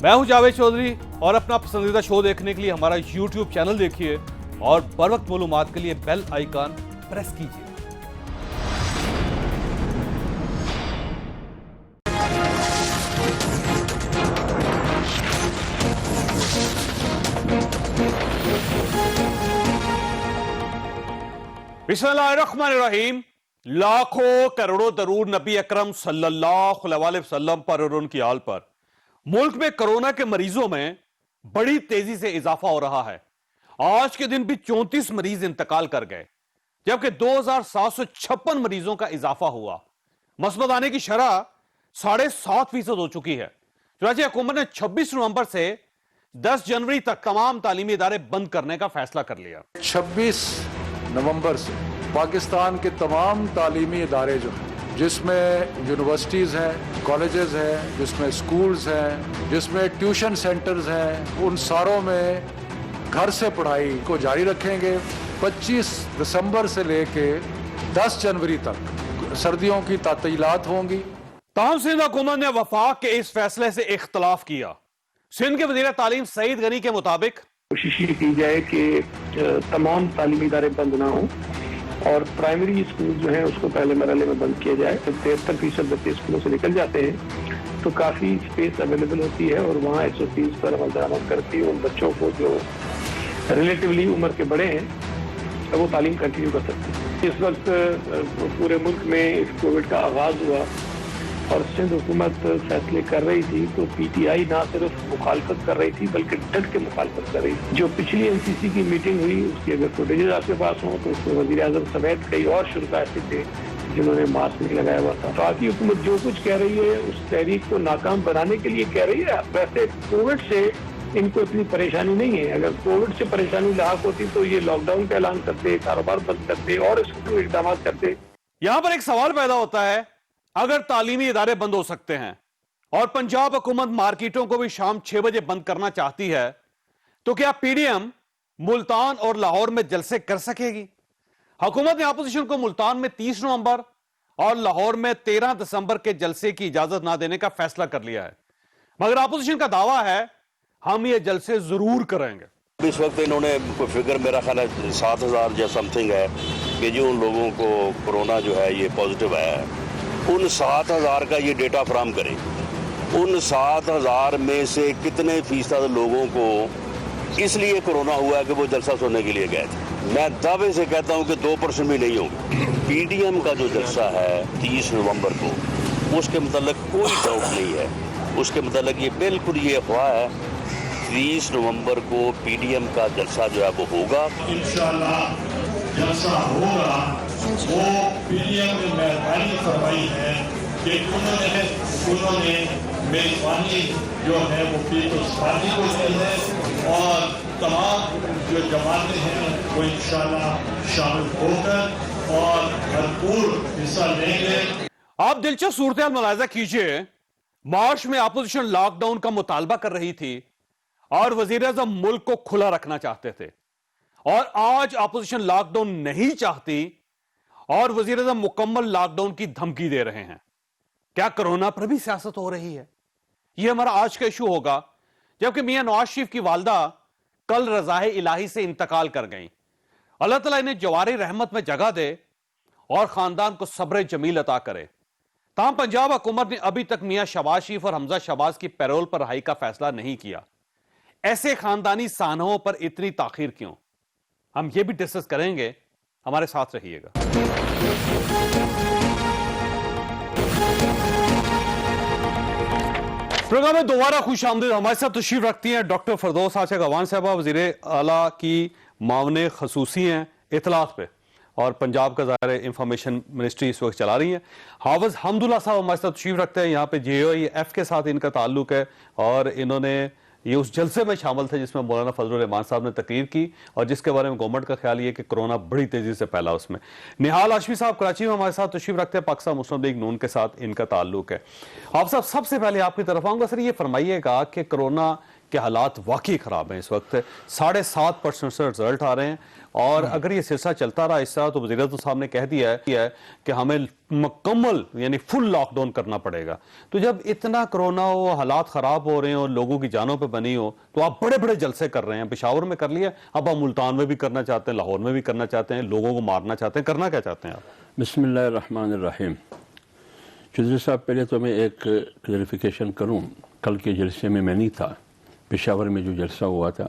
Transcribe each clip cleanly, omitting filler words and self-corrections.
मैं हूं जावेद चौधरी और अपना पसंदीदा शो देखने के लिए हमारा YouTube चैनल देखिए और बर वक्त मालूमात के लिए बेल आइकन प्रेस कीजिए। बिस्मिल्लाहिर्रहमानिर्रहीम। लाखों करोड़ों दरूद नबी अकरम सल्लल्लाहु अलैहि वसल्लम पर और उनकी आल पर। मुल्क में कोरोना के मरीजों में बड़ी तेजी से इजाफा हो रहा है। आज के दिन भी 34 मरीज इंतकाल कर गए, जबकि 2756 मरीजों का इजाफा हुआ। मस्बत आने की शरह 7.5% हो चुकी है। चुनांचे हुकूमत ने 26 नवंबर से 10 जनवरी तक तमाम तालीमी इदारे बंद करने का फैसला कर लिया। 26 नवंबर से पाकिस्तान के तमाम तालीमी इदारे जो हैं, जिसमें यूनिवर्सिटीज़ हैं, कॉलेजेस हैं, जिसमें स्कूल्स हैं, जिसमें ट्यूशन सेंटर्स हैं, उन सारों में घर से पढ़ाई को जारी रखेंगे। 25 दिसंबर से लेके 10 जनवरी तक सर्दियों की तातीलात होंगी। ताहम सिंध हुकूमत ने वफाक के इस फैसले से इख्तलाफ किया। सिंध के वज़ीर तालीम सईद गनी के मुताबिक कोशिश ये की जाए कि तमाम तालीमी इदारे बंद ना हों और प्राइमरी स्कूल जो है उसको पहले मरहले में बंद किया जाए। 73% बच्चे स्कूलों से निकल जाते हैं तो काफ़ी स्पेस अवेलेबल होती है और वहाँ SOPs पर अमल दरामद करती है। उन बच्चों को जो रिलेटिवली उम्र के बड़े हैं वो तालीम कंटिन्यू कर सकते हैं। इस वक्त पूरे मुल्क में इस कोविड का आगाज़ हुआ और सिंध हुकूमत फैसले कर रही थी तो PTI ना सिर्फ मुखालफत कर रही थी बल्कि डट के मुखालफत कर रही थी। जो पिछली NCC की मीटिंग हुई उसकी अगर फुटेजेज आपके पास हो तो उसमें वज़ीर आज़म समेत कई और शुरा ऐसे थे जिन्होंने मास्क नहीं लगाया हुआ था। बाकी हुकूमत जो कुछ कह रही है उस तहरीक को नाकाम बनाने के लिए कह रही है। वैसे कोविड से इनको इतनी परेशानी नहीं है। अगर कोविड से परेशानी लाक होती तो ये लॉकडाउन का ऐलान करते, कारोबार बंद करते और इसको इकदाम करते। यहां पर एक सवाल पैदा होता है, अगर तालीमी इदारे बंद हो सकते हैं और पंजाब हुकूमत मार्केटों को भी शाम 6 बजे बंद करना चाहती है तो क्या PDM मुल्तान और लाहौर में जलसे कर सकेगी? हुकूमत ने अपोजिशन को मुल्तान में 30 नवंबर और लाहौर में 13 दिसंबर के जलसे की इजाजत ना देने का फैसला कर लिया है, मगर अपोजिशन का दावा है हम ये जलसे जरूर करेंगे। इस वक्त इन्होंने कोई फिगर मेरा ख्याल है 7,000 या समथिंग है कि जो उन लोगों को कोरोना जो है ये पॉजिटिव है, उन 7,000 का ये डेटा फराम करें। उन 7,000 में से कितने फीसद लोगों को इसलिए कोरोना हुआ है कि वो जलसा सुनने के लिए गए थे। मैं दावे से कहता हूं कि 2% भी नहीं होंगे। PDM का जो जलसा है 30 नवंबर को, उसके मतलब कोई डाउट नहीं है। उसके मतलब ये बिल्कुल ये अफवाह है। 30 नवंबर को PDM का जलसा जो है वो होगा। इंशाअल्लाह जलसा होगा। वो PDM ने मेहरबानी फरमाई है कि उन्होंने मेजबानी जो है वो पीतोस्तानी को की है और तमाम जो जमातें हैं वो इंशाअल्लाह शामिल होकर और भरपूर हिस्सा लेंगे। आप दिलचस्प सूरत मुलाहिजा कीजिए। मार्च में अपोजिशन लॉकडाउन का मुतालबा कर रही थी और वजीर आज़म मुल्क को खुला रखना चाहते थे, और आज अपोजिशन लॉकडाउन नहीं चाहती और वजीर आज़म मुकम्मल लॉकडाउन की धमकी दे रहे हैं। क्या कोरोना पर भी सियासत हो रही है? यह हमारा आज का इशू होगा। जबकि मियां नवाज शरीफ की वालदा कल रज़ाए इलाही से इंतकाल कर गईं। अल्लाह ताला इन्हें जवारी रहमत में जगह दे और खानदान को सब्र जमील अता करे। ताहम पंजाब हुकूमत ने अभी तक मियां शहबाज शरीफ और हमजा शहबाज की पैरोल पर रहाई का फैसला नहीं किया। ऐसे खानदानी सानहों पर इतनी ताखीर क्यों? हम ये भी डिस्कस करेंगे, हमारे साथ रहिएगा। प्रोग्राम में दोबारा खुश आमदीद। हमारे साथ तशरीफ रखती हैं डॉक्टर फरदौस आशा गवान साहबा, वजीर आला की मामले खसूसी हैं इतलात पे और पंजाब का ज़ाहिर इंफॉर्मेशन मिनिस्ट्री इस वक्त चला रही है। हाफिज हमदुल्ला साहब हमारे साथ तशरीफ रखते हैं। यहाँ पे JOIF के साथ इनका ताल्लुक है और इन्होंने ये उस जलसे में शामिल थे जिसमें मौलाना फजलुर रहमान साहब ने तकरीर की और जिसके बारे में गवर्नमेंट का ख्याल ये कि कोरोना बड़ी तेजी से फैला उसमें। निहाल हाशमी साहब कराची में हमारे साथ तशरीफ रखते हैं, पाकिस्तान मुस्लिम लीग नून के साथ इनका ताल्लुक है। आप साहब सबसे पहले आपकी तरफ आऊंगा। सर ये फरमाइएगा कि कोरोना کہ حالات واقعی خراب ہیں اس وقت. 7.5% سے رزلٹ آ رہے ہیں اور اگر یہ سلسلہ چلتا رہا اس طرح تو وزیر اعظم صاحب نے کہہ دیا ہے کہ ہمیں مکمل یعنی فل لاک ڈاؤن کرنا پڑے گا. تو جب اتنا کرونا ہو، حالات خراب ہو رہے ہیں اور لوگوں کی جانوں پہ بنی ہو، تو آپ بڑے بڑے جلسے کر رہے ہیں. پشاور میں کر لیا، اب آپ ملتان میں بھی کرنا چاہتے ہیں، لاہور میں بھی کرنا چاہتے ہیں، لوگوں کو مارنا چاہتے ہیں. کرنا کیا چاہتے ہیں آپ؟ بسم اللہ الرحمن الرحیم. چودھری صاحب، پہلے تو میں ایک کلیریفیکیشن کروں. کل کے جلسے میں نہیں تھا. پشاور میں جو جلسہ ہوا تھا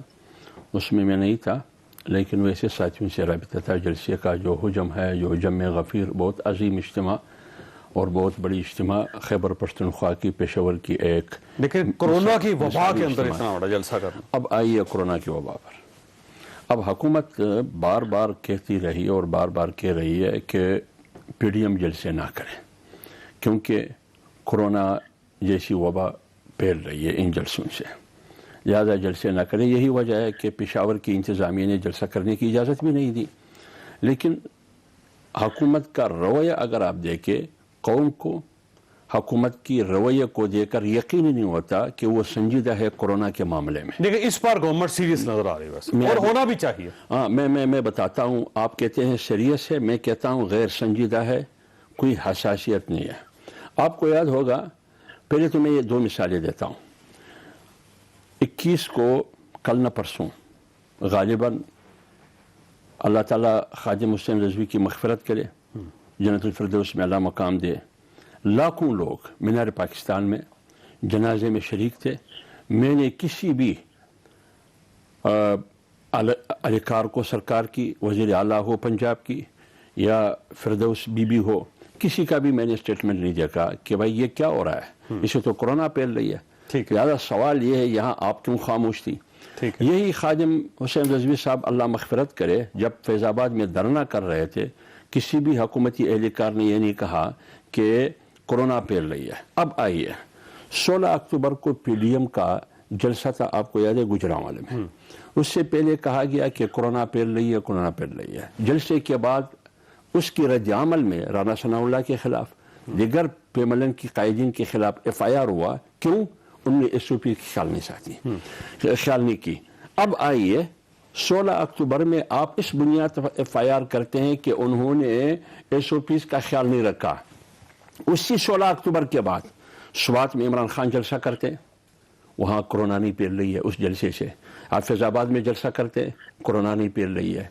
اس میں نہیں تھا، لیکن ویسے ساتھیوں سے رابطہ تھا. جلسے کا جو حجم ہے، جو حجم غفیر، بہت عظیم اجتماع اور بہت بڑی اجتماع خیبر پختونخوا کی پشاور کی ایک لیکن کرونا کی وبا کے اندر اتنا بڑا جلسہ کرنا. اب آئیے کورونا کی وبا پر. اب حکومت بار بار کہتی رہی اور بار بار کہہ رہی ہے کہ پی ڈی ایم جلسے نہ کریں کیونکہ کورونا جیسی وبا پھیل رہی ہے ان جلسوں سے، لہٰذا جلسے نہ کریں. یہی وجہ ہے کہ پشاور کی انتظامیہ نے جلسہ کرنے کی اجازت بھی نہیں دی. لیکن حکومت کا رویہ اگر آپ دیکھیں، قوم کو حکومت کی رویہ کو دیکھ کر یقین نہیں ہوتا کہ وہ سنجیدہ ہے کورونا کے معاملے میں. دیکھیں اس بار گورنمنٹ سیریس نظر آ رہی ہے بس، اور ہونا بھی چاہیے. ہاں، میں بتاتا ہوں. آپ کہتے ہیں سیریس ہے، میں کہتا ہوں غیر سنجیدہ ہے، کوئی حساسیت نہیں ہے. آپ کو یاد ہوگا، پہلے تو میں یہ 2 مثالیں دیتا ہوں. 21 کو کل نہ پرسوں غالباً اللہ تعالیٰ خادم حسین رضوی کی مغفرت کرے، جنت الفردوس میں اعلیٰ مقام دے. لاکھوں لوگ مینار پاکستان میں جنازے میں شریک تھے. میں نے کسی بھی اہلکار کو، سرکار کی، وزیر اعلیٰ ہو پنجاب کی یا فردوس بی بی ہو، کسی کا بھی میں نے اسٹیٹمنٹ نہیں دیکھا کہ بھائی یہ کیا ہو رہا ہے، اسے تو کورونا پھیل رہی ہے. لہٰذا سوال یہ ہے یہاں آپ کیوں خاموش تھی؟ یہی خادم حسین رضوی صاحب اللہ مغفرت کرے جب فیض آباد میں دھرنا کر رہے تھے، کسی بھی حکومتی اہلکار نے یہ نہیں کہا کہ کورونا پھیل رہی ہے. اب آئیے، 16 اکتوبر کو پی ڈی ایم کا جلسہ تھا، آپ کو یاد ہے، گجرانوالے میں. اس سے پہلے کہا گیا کہ کورونا پھیل رہی ہے، کورونا پھیل رہی ہے. جلسے کے بعد اس کی رد عمل میں رانا ثناء اللہ کے خلاف، دیگر پیملن کی قائدین کے خلاف ایف آئی آر ہوا. کیوں؟ انہوں نے ایس او پی کی خیال نہیں کی. اب آئیے، 16 اکتوبر میں آپ اس بنیاد پر ایف آئی آر کرتے ہیں کہ انہوں نے ایس او پیز کا خیال نہیں رکھا. اسی 16 اکتوبر کے بعد سوات میں عمران خان جلسہ کرتے، وہاں کورونا نہیں پھیل رہی ہے اس جلسے سے. آپ فیض آباد میں جلسہ کرتے، کورونا نہیں پھیل رہی ہے.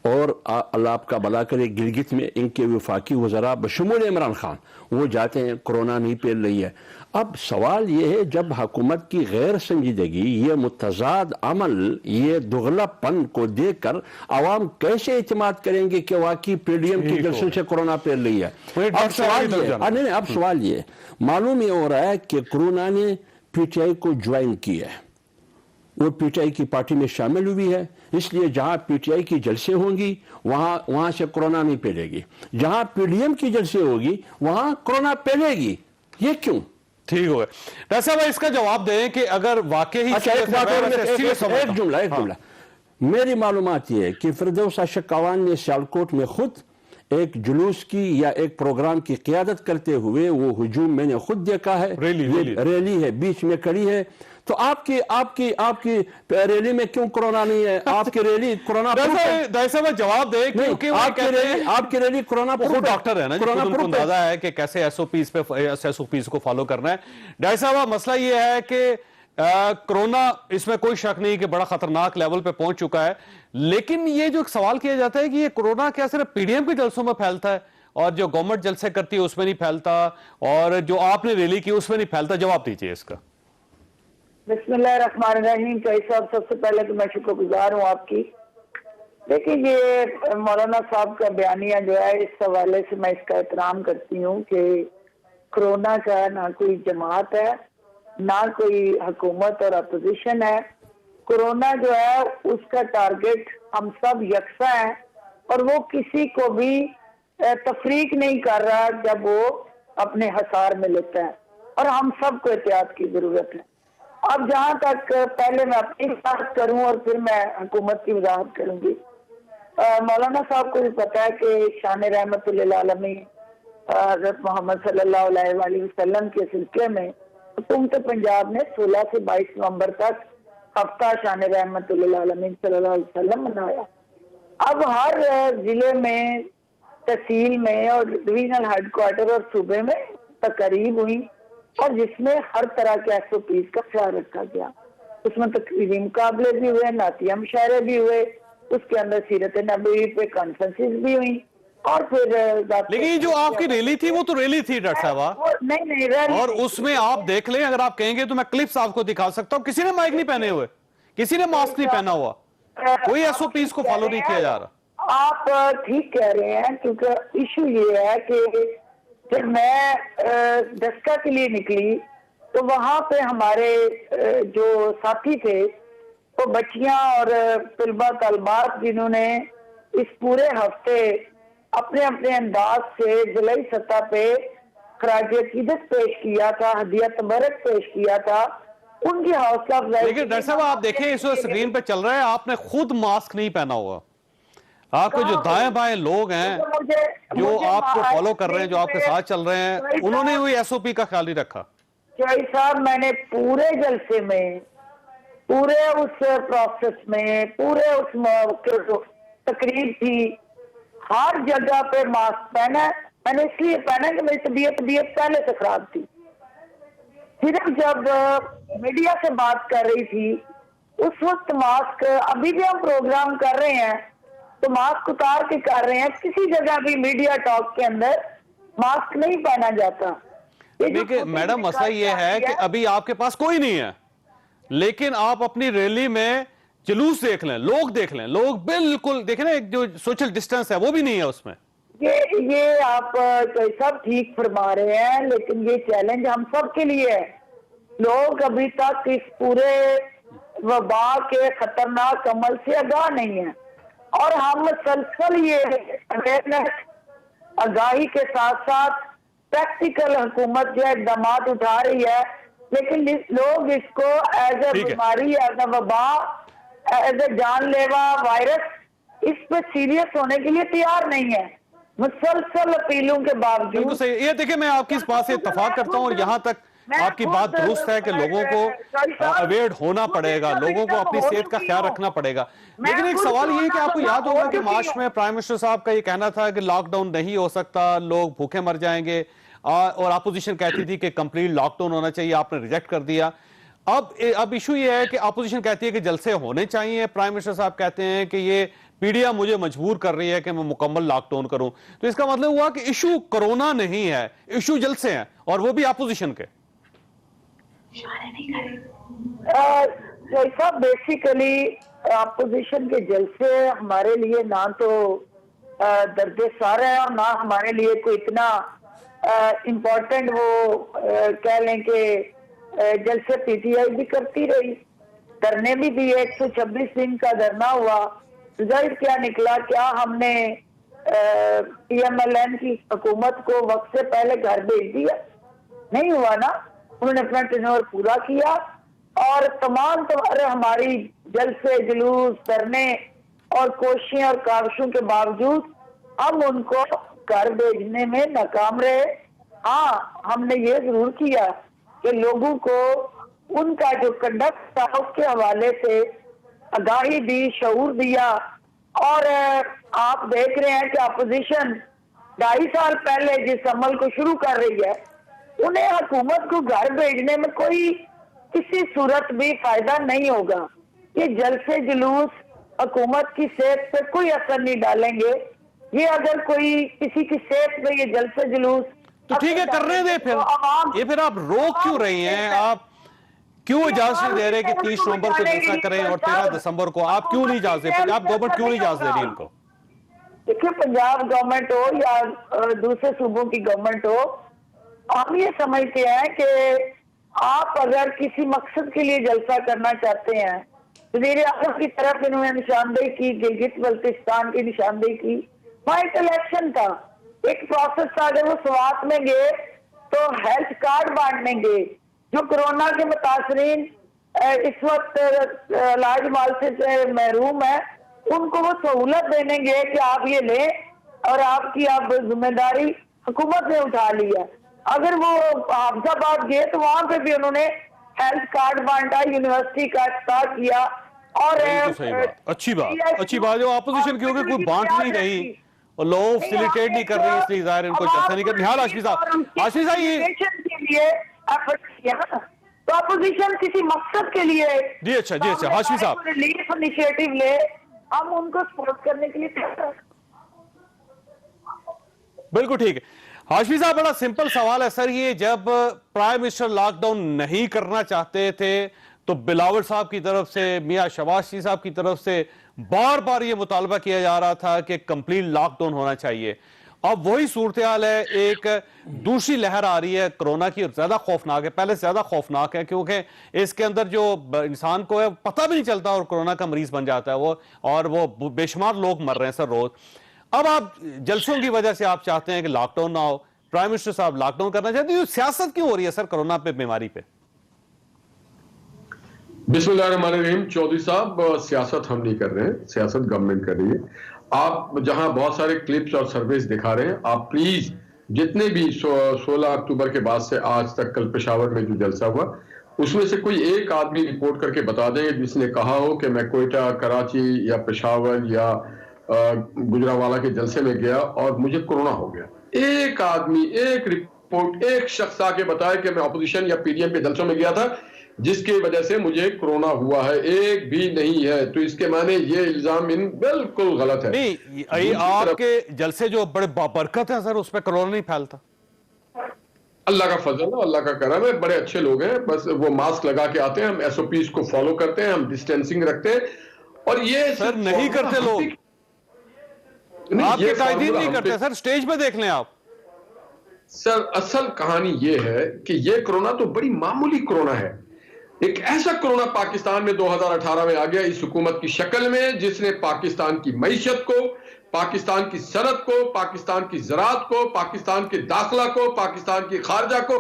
اور اللہ آپ کا بھلا کرے، گلگت میں ان کے وفاقی وزراء بشمول عمران خان وہ جاتے ہیں، کورونا نہیں پھیل رہی ہے. اب سوال یہ ہے، جب حکومت کی غیر سنجیدگی، یہ متضاد عمل، یہ دغلا پن کو دیکھ کر عوام کیسے اعتماد کریں گے کہ واقعی پی ڈی ایم کی جلسوں سے کورونا پھیل رہی ہے؟ اب سوال یہ معلوم یہ ہو رہا ہے کہ کورونا نے پی ٹی آئی کو جوائن کیا ہے، وہ پی ٹی آئی کی پارٹی میں شامل ہوئی ہے. اس لیے جہاں پی ٹی آئی کی جلسے ہوں گی وہاں سے کورونا نہیں پھیلے گی، جہاں پی ڈی ایم کی جلسے ہوگی وہاں کورونا پھیلے گی. یہ کیوں؟ ٹھیک ہو گئے. ڈاکٹر صاحب اس کا جواب دیں کہ اگر واقعی ایک جملہ میری معلومات یہ ہے کہ فردوس اشقوان نے سیالکوٹ میں خود ایک جلوس کی یا ایک پروگرام کی قیادت کرتے ہوئے وہ ہجوم میں نے خود دیکھا ہے. ریلی ہے، بیچ میں کھڑی ہے. تو آپ کی ریلی میں کیوں کورونا نہیں ہے؟ آپ کی ریلی کورونا جواب دے کیونکہ آپ کی ریلی کورونا خود ڈاکٹر ہے نا، ان کو اندازہ ہے کہ کیسے ایس او پیز کو فالو کرنا ہے. ڈاکٹر صاحب مسئلہ یہ ہے کہ کرونا، اس میں کوئی شک نہیں کہ بڑا خطرناک لیول پہ پہنچ چکا ہے، لیکن یہ جو سوال کیا جاتا ہے کہ یہ کرونا کیا صرف پی ڈی ایم کے جلسوں میں پھیلتا ہے اور جو گورنمنٹ جلسے کرتی ہے اس میں نہیں پھیلتا، اور جو آپ نے ریلی کی اس میں نہیں پھیلتا؟ جواب دیجئے اس کا. بسم اللہ الرحمن الرحیم. چوہدری صاحب، سب سے پہلے تو میں شکر گزار ہوں آپ کی. دیکھیں، یہ مولانا صاحب کا بیانیہ جو ہے، اس حوالے سے میں اس کا احترام کرتی ہوں کہ کرونا کا نہ کوئی جماعت ہے، نہ کوئی حکومت اور اپوزیشن ہے. کرونا جو ہے اس کا ٹارگٹ ہم سب یکساں ہیں، اور وہ کسی کو بھی تفریق نہیں کر رہا جب وہ اپنے حصار میں لیتا ہے، اور ہم سب کو احتیاط کی ضرورت ہے. اب جہاں تک پہلے میں اپنی بات کروں اور پھر میں حکومت کی وضاحت کروں گی. مولانا صاحب کو بھی پتا ہے کہ شان رحمت للعالمین حضرت محمد صلی اللہ علیہ وآلہ وسلم کے سلسلے میں حکومت پنجاب نے 16 سے 22 نومبر تک हफ्ता शान रहमतुल्लिल आलमीन सल्लल्लाहु अलैहि वसल्लम मनाया। अब हर जिले में, तहसील में और डिवीजनल हेडक्वार्टर और सूबे में तकरीब हुई और जिसमें हर तरह के SOPs का ख्याल रखा गया। उसमें तकरीरी मुकाबले भी हुए, नातिया मुशायरे भी हुए, उसके अंदर सीरत नबी पे कॉन्फ्रेंसेस भी हुई और फिर लेकिन ये जो आपकी रैली थी वो तो रैली थी डॉक्टर साहब, नहीं रैली, और उसमें आप देख लें, अगर आप कहेंगे तो मैं क्लिप्स आपको दिखा सकता हूं, किसी ने माइक नहीं पहने हुए, किसी ने मास्क नहीं पहना हुआ, कोई SOPs को फॉलो नहीं किया जा रहा। आप ठीक कह रहे हैं, क्योंकि इशू ये है कि जब मैं दस्का के लिए निकली तो वहां पे हमारे जो साथी थे वो बच्चियां और तलबा तलबात जिन्होंने इस पूरे हफ्ते अपने अपने अंदाज से जिलाई सतह पे खराज अकीदत पेश किया था, हदिया तबरक पेश किया था, उनकी हौसला अफजाई। लेकिन डॉक्टर साहब आप देखें, इस वक्त स्क्रीन पे चल रहा है, आपने खुद मास्क नहीं पहना हुआ, आपके जो दाएं बाएं लोग हैं जो आपको फॉलो कर रहे हैं, जो आपके साथ चल रहे हैं, उन्होंने वही SOP का ख्याल ही रखा। चौधरी साहब, मैंने पूरे जलसे में, पूरे उस प्रोसेस में, पूरे उस तकरीब थी, हर जगह पे मास्क पहना। मैंने इसलिए पहना कि मेरी तबीयत पहले से खराब थी। सिर्फ जब मीडिया से बात कर रही थी उस वक्त मास्क, अभी भी हम प्रोग्राम कर रहे हैं तो मास्क उतार के कर रहे हैं, किसी जगह भी मीडिया टॉक के अंदर मास्क नहीं पहना जाता। देखिए मैडम, मसला ये है कि अभी आपके पास कोई नहीं है, लेकिन आप अपनी रैली में जुलूस देख लें, लोग देख लें, लोग बिल्कुल देखें ना, एक जो सोशल डिस्टेंस है वो भी नहीं है उसमें। ये आप सब ठीक फरमा रहे हैं, लेकिन ये चैलेंज हम सब के लिए है। लोग अभी तक इस पूरे वबा के खतरनाक अमल से आगाह नहीं है और हम मुसलसल ये अवेयरनेस, आगाही के साथ साथ प्रैक्टिकल हुकूमत जो इकदाम उठा रही है, लेकिन लोग इसको एज ए बीमारी, एज ए वबा, एज ए जानलेवा वायरस, इस पे सीरियस होने के लिए तैयार नहीं है, मुसलसल अपीलों के बावजूद। बिल्कुल सही। ये देखिए, मैं आपकी इस बात से इत्तेफाक करता हूं और यहां तक आपकी बात दुरुस्त है कि लोगों को अवेयर होना पड़ेगा, लोगों को अपनी सेहत का ख्याल रखना पड़ेगा। लेकिन एक सवाल ये है कि आपको याद होगा कि मार्च में प्राइम मिनिस्टर साहब का ये कहना था कि लॉकडाउन नहीं हो सकता, लोग भूखे मर जाएंगे, और अपोजिशन कहती थी कि कंप्लीट लॉकडाउन होना चाहिए, आपने रिजेक्ट कर दिया। अब इशू ये है कि अपोजिशन कहती है कि जलसे होने चाहिए, प्राइम मिनिस्टर साहब कहते हैं कि ये पीडिया मुझे मजबूर कर रही है कि मैं मुकम्मल लॉकडाउन करूं। तो इसका मतलब हुआ कि इशू कोरोना नहीं है, इशू जलसे हैं, और वो भी अपोजिशन के। जैसा बेसिकली अपोजिशन के जलसे हमारे लिए ना तो दर्द सार है और ना हमारे लिए कोई इतना इम्पोर्टेंट, वो कह लें कि जलसे PTI भी करती रही, धरने भी दिए, 126 दिन का धरना हुआ। रिजल्ट क्या निकला? क्या हमने PMLN की हुकूमत को वक्त से पहले घर भेज दिया? नहीं हुआ ना, उन्होंने अपना टेन्योर पूरा किया और तमाम हमारी जलसे, जुलूस, धरने और कोशिशें और काविशों के बावजूद हम उनको घर भेजने में नाकाम रहे। हाँ, हमने ये जरूर किया कि लोगों को उनका जो कंडक्ट था उसके हवाले से आगाही दी, शऊर दिया। और आप देख रहे हैं कि अपोजिशन 2.5 साल पहले जिस अमल को शुरू कर रही है, उन्हें हुकूमत को घर भेजने में कोई किसी सूरत भी फायदा नहीं होगा। ये जलसे जुलूस हुकूमत की सेहत पे कोई असर नहीं डालेंगे। ये अगर कोई किसी की सेहत पे ये जलसे जुलूस, तो ठीक है, करने दे फिर। ये फिर आप रोक क्यों रही हैं? आप क्यों इजाजत नहीं दे रहे कि 30 नवंबर को जलसा करें और 13 दिसंबर को? आप क्यों नहीं इजाजत दे? पंजाब गवर्नमेंट क्यों नहीं इजाजत दे रही इनको? देखिए, पंजाब गवर्नमेंट हो या दूसरे सूबों की गवर्नमेंट हो, हम ये समझते हैं कि आप अगर किसी मकसद के लिए जलसा करना चाहते हैं, वज़ीर आज़म की तरफ इन्होंने निशानदेही की, गिलगित बल्तिस्तान की निशानदेही की, वहाँ एक इलेक्शन था, एक प्रोसेस था। अगर वो स्वात में गए तो हेल्थ कार्ड बांटने गए, जो कोरोना के मुतासरीन इस वक्त इलाज मालसे से महरूम है, उनको वो सहूलत देने गए कि आप ये लें और आपकी आप जिम्मेदारी हुकूमत ने उठा ली है। अगर वो हाफिजाबाद गए तो वहां पे भी उन्होंने हेल्थ कार्ड बांटा, यूनिवर्सिटी का इफ्तार किया और सही बात, अच्छी बात जो अपोजिशन क्योंकि कोई बांट नहीं रही और लोग फैसिलिटेट नहीं कर रही, इसलिए ज़ाहिर इनको जैसा नहीं कर रही। हाल हाशमी साहब ये के लिए एफर्ट किया, तो अपोजिशन किसी मकसद के लिए जी अच्छा हाशमी साहब रिलीफ इनिशिएटिव ले, हम उनको सपोर्ट करने के लिए तैयार हैं। बिल्कुल ठीक है। हाशमी साहब बड़ा सिंपल सवाल है सर, ये जब प्राइम मिनिस्टर लॉकडाउन नहीं करना चाहते थे तो बिलावल साहब की तरफ से, मियां शहबाज शरीफ साहब की तरफ से बार बार ये मुतालबा किया जा रहा था कि कंप्लीट लॉकडाउन होना चाहिए। अब वही सूरत हाल है, एक दूसरी लहर आ रही है कोरोना की, ज्यादा खौफनाक है, पहले से ज्यादा खौफनाक है, क्योंकि इसके अंदर जो इंसान को है पता भी नहीं चलता और कोरोना का मरीज बन जाता है वो बेशुमार लोग मर रहे हैं सर रोज। अब आप जलसों की वजह से आप चाहते हैं कि लॉकडाउन ना हो, प्राइम मिनिस्टर साहब लॉकडाउन करना चाहते हैं, सियासत क्यों हो रही है सर कोरोना पे, बीमारी पे? बिस्मिल्लाहिर्रहमानिर्रहीम। चौधरी साहब, सियासत हम नहीं कर रहे हैं, सियासत गवर्नमेंट कर रही है। आप जहां बहुत सारे क्लिप्स और सर्वेस दिखा रहे हैं, आप प्लीज जितने भी 16 अक्टूबर के बाद से आज तक कल पेशावर में जो जलसा हुआ, उसमें से कोई एक आदमी रिपोर्ट करके बता दें जिसने कहा हो कि मैं कोयटा, कराची या पेशावर या गुजरावाला के जलसे में गया और मुझे कोरोना हो गया। एक आदमी, एक रिपोर्ट, एक शख्स आके बताए कि मैं अपोजिशन या पीडीएम के जलसों में गया था जिसकी वजह से मुझे कोरोना हुआ है, एक भी नहीं है। तो इसके माने ये इल्जाम बिल्कुल गलत है। नहीं, आपके जलसे जो बड़े बाबरकत है सर, उस पर कोरोना नहीं फैलता। अल्लाह का फजल है, अल्लाह का करम है, बड़े अच्छे लोग हैं, बस वो मास्क लगा के आते हैं, हम एसओपीज को फॉलो करते हैं, हम डिस्टेंसिंग रखते हैं। और ये सर नहीं करते लोग, आपके कायदीन नहीं करते सर, स्टेज पे देख लें आप। सर असल कहानी ये है कि ये कोरोना तो बड़ी मामूली कोरोना है। एक ऐसा कोरोना पाकिस्तान में 2018 में आ गया इस हुकूमत की शक्ल में, जिसने पाकिस्तान की मईशत को, पाकिस्तान की सनत को, पाकिस्तान की ज़राअत को, पाकिस्तान के दाखिला को, पाकिस्तान की खारजा को,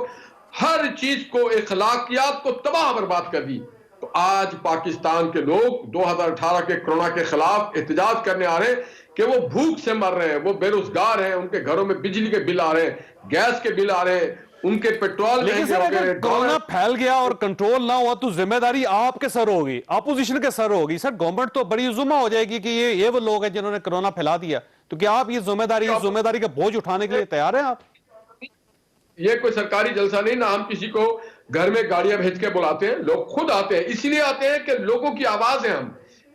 हर चीज को, अखलाकियात को तबाह बर्बाद कर दी। तो आज पाकिस्तान के लोग 2018 के कोरोना के खिलाफ एहतजाज करने आ रहे हैं कि वो भूख से मर रहे हैं, वो बेरोजगार हैं, उनके घरों में बिजली के बिल आ रहे हैं, गैस के बिल आ रहे हैं, उनके पेट्रोल महंगे हो गए। कोरोना फैल गया और कंट्रोल ना हुआ तो जिम्मेदारी आपके सर होगी, अपोजिशन के सर होगी। सर गवर्नमेंट तो बड़ी जुम्मा हो जाएगी कि ये वो लोग हैं जिन्होंने कोरोना फैला दिया, तो क्या आप ये जिम्मेदारी का बोझ उठाने के लिए तैयार हैं आप? ये कोई सरकारी जलसा नहीं ना, हम किसी को घर में गाड़ियां भेज के बुलाते हैं, लोग खुद आते हैं। इसीलिए आते हैं कि लोगों की आवाज है। हम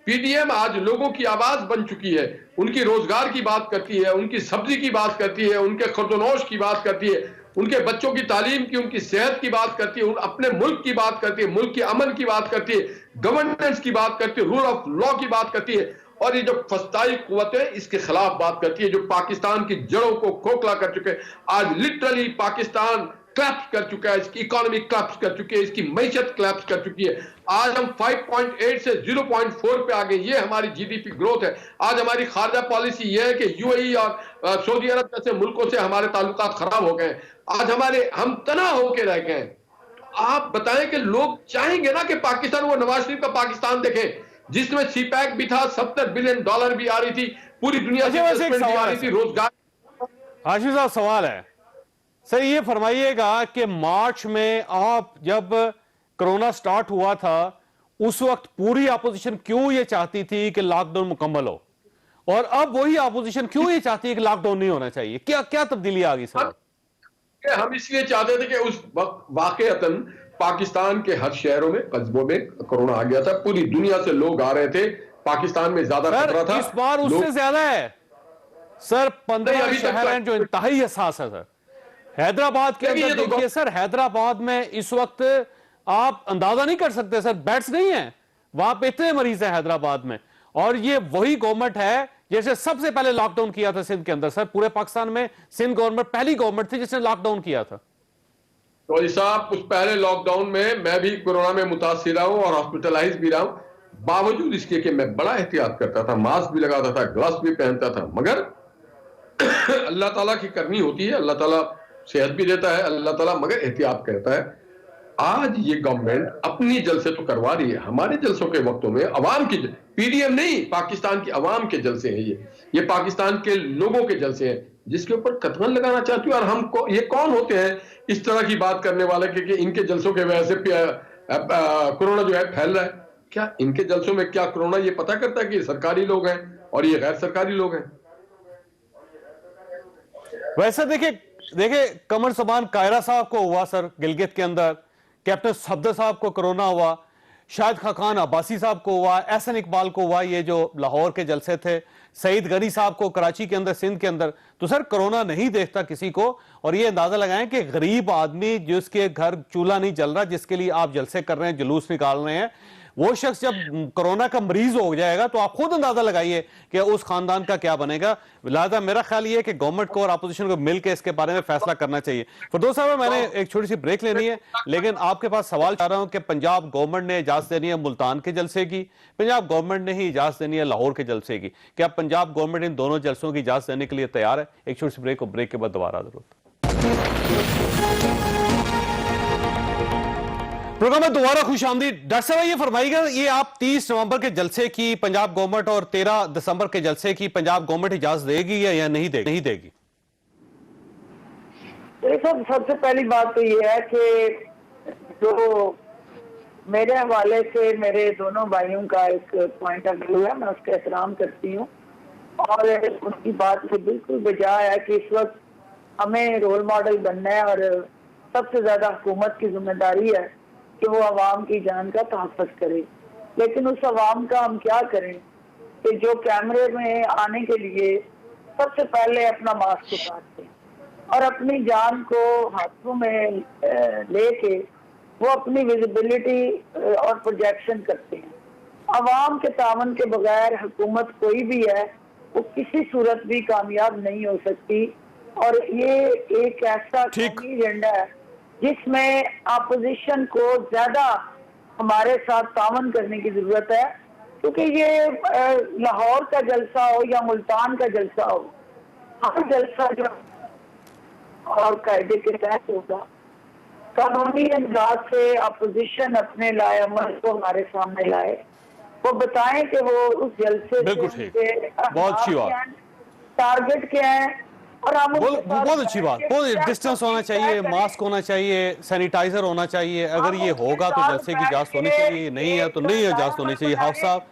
पीडीएम आज लोगों की आवाज बन चुकी है, उनकी रोजगार की बात करती है, उनकी सब्जी की बात करती है, उनके खर्दोनोश की बात करती है, उनके बच्चों की तालीम की, उनकी सेहत की बात करती है, अपने मुल्क की बात करती है, मुल्क के अमन की बात करती है, गवर्नेंस की बात करती है, रूल ऑफ लॉ की बात करती है, और ये जो फस्ताई कुव्वत है इसके खिलाफ बात करती है, जो पाकिस्तान की जड़ों को खोखला कर चुके हैं। आज लिटरली पाकिस्तान क्लैप्स कर चुका है, इसकी इकोनॉमी क्लैप्स कर चुकी है, इसकी मैशत क्लैप्स कर चुकी है। आज हम 5.8 से 0.4 पे आ गए, ये हमारी जीडीपी ग्रोथ है। आज हमारी खारजा पॉलिसी ये है कि यूएई और सऊदी अरब जैसे मुल्कों से हमारे ताल्लुकात खराब हो गए। आज हम तना होके रह गए। आप बताएं कि लोग चाहेंगे ना कि पाकिस्तान, वो नवाज शरीफ का पाकिस्तान देखें जिसमें सीपैक भी था, $70 बिलियन भी आ रही थी, पूरी दुनिया से इन्वेस्टमेंट भी आ रही थी, रोजगार। हाशिम साहब सवाल है सर, ये फरमाइएगा कि मार्च में आप जब कोरोना स्टार्ट हुआ था उस वक्त पूरी अपोजिशन क्यों ये चाहती थी कि लॉकडाउन मुकम्मल हो, और अब वही अपोजिशन क्यों ये चाहती है कि लॉकडाउन नहीं होना चाहिए? क्या क्या तब्दीली आ गई सर? हम इसलिए चाहते थे कि उस वक्त वाकईतन पाकिस्तान के हर शहरों में, कस्बों में कोरोना आ गया था, पूरी दुनिया से लोग आ रहे थे, पाकिस्तान में ज्यादा खतरा था। इस बार उससे ज्यादा है सर, 15 शहर हैं जो इंतहाई हसास है सर। हैदराबाद के अंदर देखिए सर, हैदराबाद में इस वक्त आप अंदाजा नहीं कर सकते सर, बेड्स नहीं है वहां पे, इतने मरीज हैं हैदराबाद में। और ये वही गवर्नमेंट है जैसे सबसे पहले लॉकडाउन किया था सिंध के अंदर सर, पूरे पाकिस्तान में सिंध गवर्नमेंट पहली गवर्नमेंट थी जिसने लॉकडाउन किया था। तो साहब उस पहले लॉकडाउन में मैं भी कोरोना में मुतासिर रहा हूं और हॉस्पिटलाइज भी रहा हूं, बावजूद इसके कि मैं बड़ा एहतियात करता था, मास्क भी लगाता था, ग्लव्स भी पहनता था, मगर अल्लाह ताला की करनी होती है, अल्लाह ताला सेहत भी देता है, अल्लाह ताला मगर एहतियात करता है। आज ये गवर्नमेंट अपनी जलसे तो करवा रही है, हमारे जलसों के वक्तों में अवाम की, पीडीएम नहीं, पाकिस्तान की अवाम के जलसे हैं, ये पाकिस्तान के लोगों के जलसे हैं जिसके ऊपर कतरन लगाना चाहती है। और हमको ये कौन होते हैं इस तरह की बात करने वाले कि इनके जलसों के वजह से कोरोना जो है फैल रहा है, क्या इनके जलसों में क्या कोरोना ये पता करता है कि ये सरकारी लोग हैं और ये गैर सरकारी लोग हैं? वैसे देखिए कमर समान कायरा साहब को हुआ सर गिलगित के अंदर, कैप्टन सफदर साहब को कोरोना हुआ, शाहिद खान अब्बासी साहब को हुआ, एहसन इकबाल को हुआ, ये जो लाहौर के जलसे थे, सईद गनी साहब को कराची के अंदर, सिंध के अंदर। तो सर कोरोना नहीं देखता किसी को। और ये अंदाजा लगाएं कि गरीब आदमी जिसके घर चूल्हा नहीं जल रहा, जिसके लिए आप जलसे कर रहे हैं, जुलूस निकाल रहे हैं, वो शख्स जब कोरोना का मरीज हो जाएगा तो आप खुद अंदाजा लगाइए कि उस खानदान का क्या बनेगा। लिहाजा मेरा ख्याल ये है कि गवर्नमेंट को और अपोजिशन को मिलकर इसके बारे में फैसला करना चाहिए। फिरदौस साहब, मैंने एक छोटी सी ब्रेक लेनी है, लेकिन आपके पास सवाल चाह रहा हूं कि पंजाब गवर्नमेंट ने इजाजत देनी है मुल्तान के जलसे की, पंजाब गवर्नमेंट ने ही इजाजत देनी है लाहौर के जलसे की, क्या पंजाब गवर्नमेंट इन दोनों जलसों की इजाजत देने के लिए तैयार है? एक छोटी सी ब्रेक, और ब्रेक के बाद दोबारा जरूरत। प्रोग्राम में दोबारा खुशामदीद। डॉक्टर साहब ये फरमाइएगा, ये आप 30 नवंबर के जलसे की पंजाब गवर्नमेंट और 13 दिसंबर के जलसे की पंजाब गवर्नमेंट इजाजत देगी या नहीं देगी? सबसे पहली बात तो ये है कि जो मेरे हवाले से मेरे दोनों भाइयों का एक पॉइंट ऑफ व्यू है, मैं उसका एहतराम करती हूँ और उनकी बात से बिल्कुल बजाय है कि इस वक्त हमें रोल मॉडल बनना है और सबसे ज्यादा हुकूमत की जिम्मेदारी है कि वो अवाम की जान का तहफ़्फ़ुज़ करे। लेकिन उस अवाम का हम क्या करें कि जो कैमरे में आने के लिए सबसे पहले अपना मास्क उतारते हैं और अपनी जान को हाथों में लेके वो अपनी विजिबिलिटी और प्रोजेक्शन करते हैं। अवाम के तावन के बगैर हुकूमत कोई भी है वो किसी सूरत भी कामयाब नहीं हो सकती। और ये एक ऐसा एजेंडा है जिसमें अपोजिशन को ज्यादा हमारे साथ तावन करने की जरूरत है, क्योंकि ये लाहौर का जलसा हो या मुल्तान का जलसा हो, हर जलसा जो और कायदे के तहत होगा। कानूनी अंदाज से अपोजिशन अपने लाएअमल को हमारे सामने लाए, वो बताएं कि वो उस जलसे से बहुत अच्छी बात, टारगेट क्या है। और बहुत अच्छी बात, बहुत डिस्टेंस होना चाहिए, मास्क होना चाहिए, सैनिटाइजर होना चाहिए। अगर ये होगा तो जलसे की इजाजत होनी चाहिए, नहीं है तो नहीं इजाजत होनी चाहिए। हाफ साहब,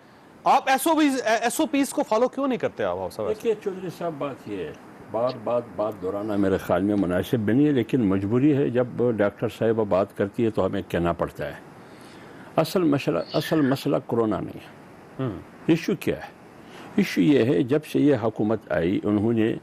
आप एसओपीज को फॉलो क्यों नहीं करते आप? देखिए चौधरी साहब, बात ये है, बात दोहराना मेरे ख्याल में मुनासिब भी नहीं है, लेकिन मजबूरी है। जब डॉक्टर साहिबा बात करती है तो हमें कहना पड़ता है। असल मसला कोरोना नहीं है। इशू क्या है? इशू ये है, जब से ये हुकूमत आई उन्होंने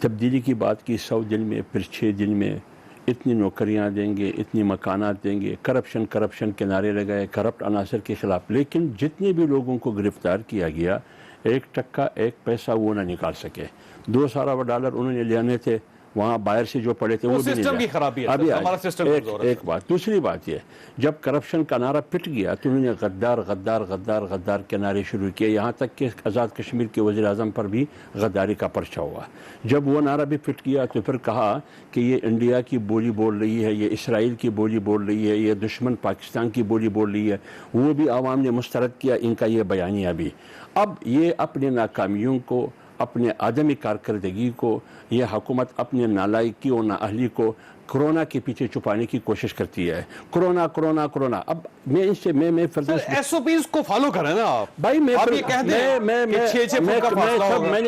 तब्दीली की बात की 100 दिन में, फिर 6 दिन में इतनी नौकरियां देंगे, इतनी मकानात देंगे, करप्शन के नारे लगाए करप्ट अनासर के खिलाफ। लेकिन जितने भी लोगों को गिरफ्तार किया गया, 1 टक्का 1 पैसा वो ना निकाल सके। $2 अरब उन्होंने लेने थे, वहाँ बाहर से जो पड़े थे वो भी सिस्टम की खराबी है, अभी हमारा सिस्टम एक बात। दूसरी बात ये, जब करप्शन का नारा पिट गया तो उन्होंने गद्दार गद्दार गद्दार गद्दार के नारे शुरू किए, यहाँ तक कि आज़ाद कश्मीर के वज़ीर आज़म पर भी गद्दारी का पर्चा हुआ। जब वो नारा भी पिट गया तो फिर कहा कि ये इंडिया की बोली बोल रही है, ये इसराइल की बोली बोल रही है, ये दुश्मन पाकिस्तान की बोली बोल रही है, वो भी आवाम ने मुस्तरद किया इनका ये बयानिया भी। अब ये अपने नाकामियों को, अपने आदमी कारकर्दगी को, यह हुकूमत अपने नालायकी और नाअहली को कोरोना के पीछे छुपाने की कोशिश करती है। Corona corona corona. अब मैं इनसे मैं फिरदौस एसओपीज को फॉलो करें ना आप भाई। मैंने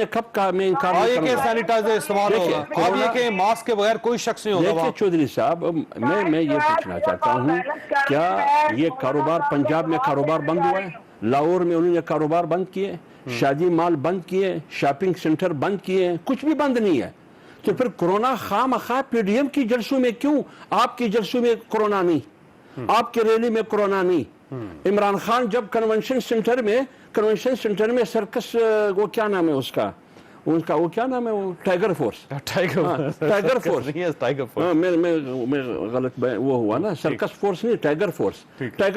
कब कहा मैं इनकार नहीं करूंगा। सैनिटाइजर इस्तेमाल होगा, आप ये कि मास्क के बगैर कोई शख्स नहीं होगा। देखिए चौधरी साहब, मैं ये पूछना चाहता हूँ, क्या ये कारोबार पंजाब में कारोबार बंद हुआ है? लाहौर में उन्होंने कारोबार बंद किए, शादी माल बंद किए, शॉपिंग सेंटर बंद किए, कुछ भी बंद नहीं है। तो फिर कोरोना खामखा पीडीएम की जलसों में क्यों? आपकी जलसों में कोरोना नहीं, आपकी रैली में कोरोना नहीं। इमरान खान जब कन्वेंशन सेंटर में सर्कस, वो क्या नाम है उसका वो क्या नाम है, वो टाइगर फोर्स मैं गलत वो हुआ ना, सर्कस फोर्स नहीं, टाइगर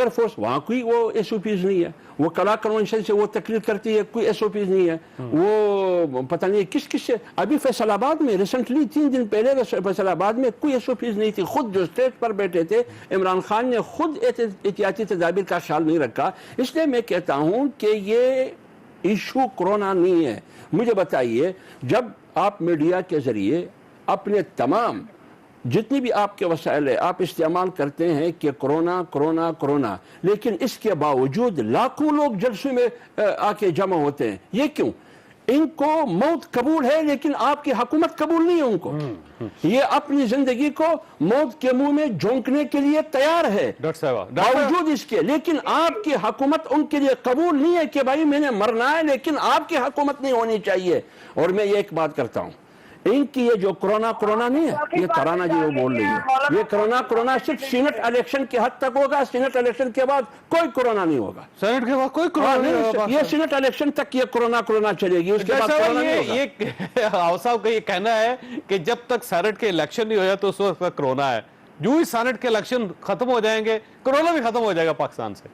फोर्स वहाँ कोई वो एसओपीज नहीं है। वो कला कन्वेंशन से वो तकरीर करती है, कोई एसओपीज नहीं है। वो पता नहीं किस से, अभी फैसलाबाद में रिसेंटली 3 दिन पहले फैसलाबाद में कोई एसओपीज नहीं थी। खुद जो स्टेज पर बैठे थे, इमरान खान ने खुद एहतियाती तदाबीर का ख्याल नहीं रखा। इसलिए मैं कहता हूँ कि ये इशू कोरोना नहीं है। मुझे बताइए, जब आप मीडिया के जरिए अपने तमाम جتنی بھی آپ کے وسائل ہے آپ استعمال کرتے ہیں کہ کرونا کرونا کرونا، لیکن اس کے باوجود لاکھوں لوگ جلسوں میں آ کے جمع ہوتے ہیں. یہ کیوں؟ ان کو موت قبول ہے لیکن آپ کی حکومت قبول نہیں ہے ان کو. یہ اپنی زندگی کو موت کے منہ میں جھونکنے کے لیے تیار ہے ڈاکٹر صاحب باوجود اس کے، لیکن آپ کی حکومت ان کے لیے قبول نہیں ہے کہ بھائی میں نے مرنا ہے، لیکن آپ کی حکومت نہیں ہونی چاہیے. اور میں یہ ایک بات کرتا ہوں، ان کی یہ جو کرونا نہیں ہے، یہ ترانہ جی وہ بول رہی ہے، یہ کرونا صرف سینٹ الیکشن کے حد تک ہوگا. سینٹ الیکشن کے بعد کوئی کرونا نہیں ہوگا. سینٹ کے بعد کوئی کرونا نہیں ہوگا. یہ سینٹ الیکشن تک یہ کرونا چلے گی، اس کے بعد کرونا نہیں ہوگا. یہ صاحب کا یہ کہنا ہے کہ جب تک سینٹ کے الیکشن نہیں ہو جائے تو اس وقت تک کرونا ہے. جو ہی سینٹ کے الیکشن ختم ہو جائیں گے کرونا بھی ختم ہو جائے گا پاکستان سے.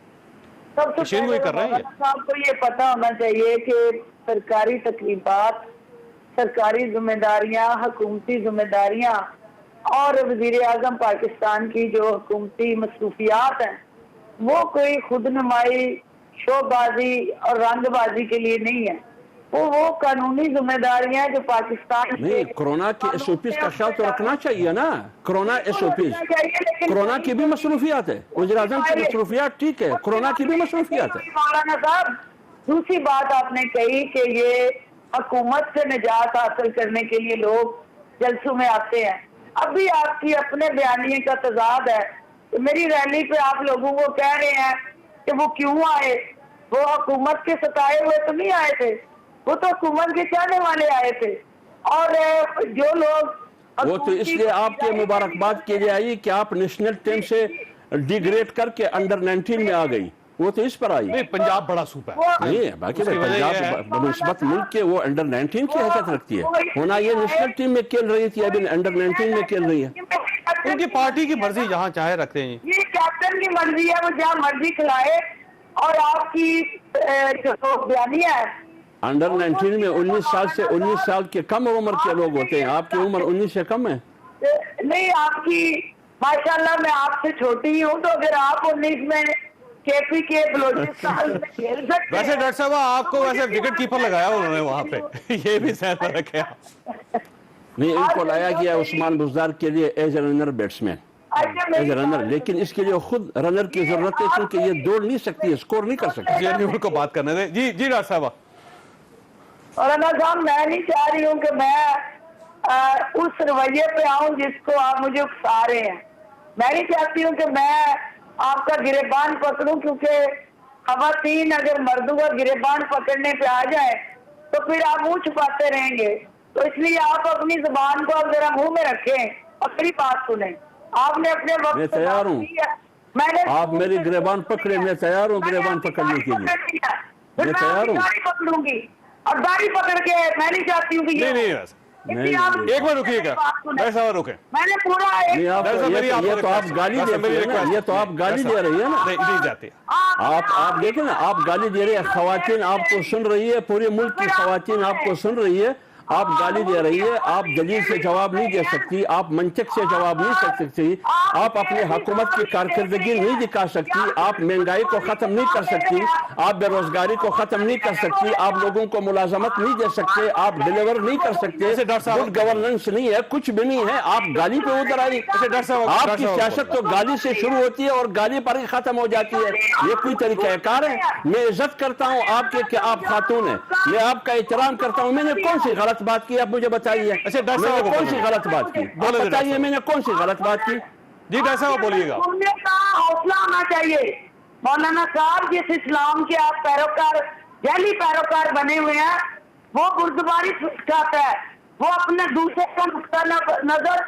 سب سے پہلے صاحب کو یہ پتا ہونا چاہیے کہ سرکاری تقریبات، سرکاری ذمہ داریاں، حکومتی ذمہ داریاں اور وزیر اعظم پاکستان کی جو حکومتی مصروفیات ہیں وہ کوئی خود نمائی، شو بازی اور رنگ بازی کے لیے نہیں ہے. وہ قانونی ذمہ داریاں جو پاکستان نہیں، کرونا کے ایس او پیز کا خیال تو رکھنا چاہیے نا. Corona S O Ps, corona کی بھی مصروفیات ہے، وزیر اعظم کی مصروفیات ٹھیک ہے، کرونا کی بھی مصروفیات ہے. مولانا صاحب دوسری بات آپ نے کہی کہ یہ حکومت سے نجات حاصل کرنے کے لیے لوگ جلسوں میں آتے ہیں. اب بھی آپ کی اپنے بیانیے کا تضاد ہے کہ میری ریلی پہ آپ لوگوں کو کہہ رہے ہیں کہ وہ کیوں آئے، وہ حکومت کے ستائے ہوئے تو نہیں آئے تھے، وہ تو حکومت کے چاہنے والے آئے تھے. اور جو لوگ وہ تو اس لیے آپ کے مبارکباد کے لیے آئی کہ آپ نیشنل ٹیم سے ڈیگریڈ کر کے انڈر 19 میں آ گئی، وہ تو اس پر آئی. نہیں، پنجاب بڑا صوبہ ہے. نہیں باقی پنجاب بنسبت ملک کے وہ انڈر 19 کی حیثیت رکھتی ہے. ہونا یہ نیشنل ٹیم میں کھیل رہی تھی، ابھی انڈر 19 میں کھیل رہی ہے. ان کی پارٹی کی مرضی جہاں چاہے رکھتے ہیں. یہ کیپٹن کی مرضی ہے، وہ جہاں مرضی کھلائے. اور آپ کی جو بیانیہ ہے انڈر 19 میں 19 سال کے کم عمر کے لوگ ہوتے ہیں. آپ کی عمر 19 سے کم ہے. نہیں، آپ کی ماشاءاللہ میں آپ سے چھوٹی ہی ہوں، تو اگر آپ 19 میں کے پی کے بلوچستان میں کھیل سکتے ویسے ڈاکٹر صاحب آپ کو ویسے وکٹ کیپر لگایا انہوں نے وہاں پہ، یہ بھی ذہن میں رکھے. نہیں، ان کو لایا گیا عثمان بزدار کے لیے as a runner batsman, as a runner, لیکن اس کے لیے خود رنر کی ضرورت ہے کیونکہ یہ دوڑ نہیں سکتی ہے، اسکور نہیں کر سکتی. ان کو بات کرنے دیں. جی ڈاکٹر صاحب. اور صاحب میں نہیں چاہ رہی ہوں کہ میں اس رویے پہ آؤں جس کو آپ مجھے اکسا رہے ہیں. میں نہیں چاہتی ہوں کہ میں آپ کا گریبان پکڑوں، کیونکہ خواتین اگر مردوں کا گریبان پکڑنے پہ آ جائے تو پھر آپ منہ چھپاتے رہیں گے. تو اس لیے آپ اپنی زبان کو ذرا منہ میں رکھیں اور میری بات سنیں. آپ نے اپنے وقت میں تیار ہوں، آپ میری گریبان پکڑے، میں تیار ہوں گریبان پکڑنے کے لیے. میں تیار ہوں. داڑھی پکڑوں گی اور داڑھی پکڑ کے میں نہیں چاہتی ہوں کہ ایک بار رکیے گا ڈاکٹر صاحب، رکیں. میں نے پورا یہ تو آپ گالی دے رہی ہیں نا، یہ تو آپ گالی دے رہی ہیں نا. نہیں جاتے آپ دیکھیں نا، آپ گالی دے رہے ہیں. خواتین آپ کو سن رہی ہے، پورے ملک کی خواتین آپ کو سن رہی ہے. آپ گالی دے رہی ہے، آپ دلیل سے جواب نہیں دے سکتی، آپ منطق سے جواب نہیں کر سکتی، آپ اپنے حکومت کی کارکردگی نہیں دکھا سکتی، آپ مہنگائی کو ختم نہیں کر سکتی، آپ بے روزگاری کو ختم نہیں کر سکتی، آپ لوگوں کو ملازمت نہیں دے سکتے، آپ ڈیلیور نہیں کر سکتے، گڈ گورننس نہیں ہے، کچھ بھی نہیں ہے. آپ گالی پہ اتر آئی. آپ کی سیاست تو گالی سے شروع ہوتی ہے اور گالی پر ہی ختم ہو جاتی ہے. یہ کوئی طریقہ کار ہے؟ میں عزت کرتا ہوں آپ کے کہ آپ خاتون ہیں، میں آپ کا احترام کرتا ہوں. میں نے کون سی غلط بات کی؟ آپ مجھے بتائیے، میں نے کون سی غلط بات کی؟ بتائیے میں نے کون سی غلط بات کی؟ جی ڈاکٹر صاحب بولیے گا. سننے کا حوصلہ ہونا چاہیے. مولانا صاحب جس اسلام کے آپ پیروکار، جعلی پیروکار بنے ہوئے ہیں، وہ بردباری سکھاتا ہے، وہ اپنے دوسرے کا نقطہ نظر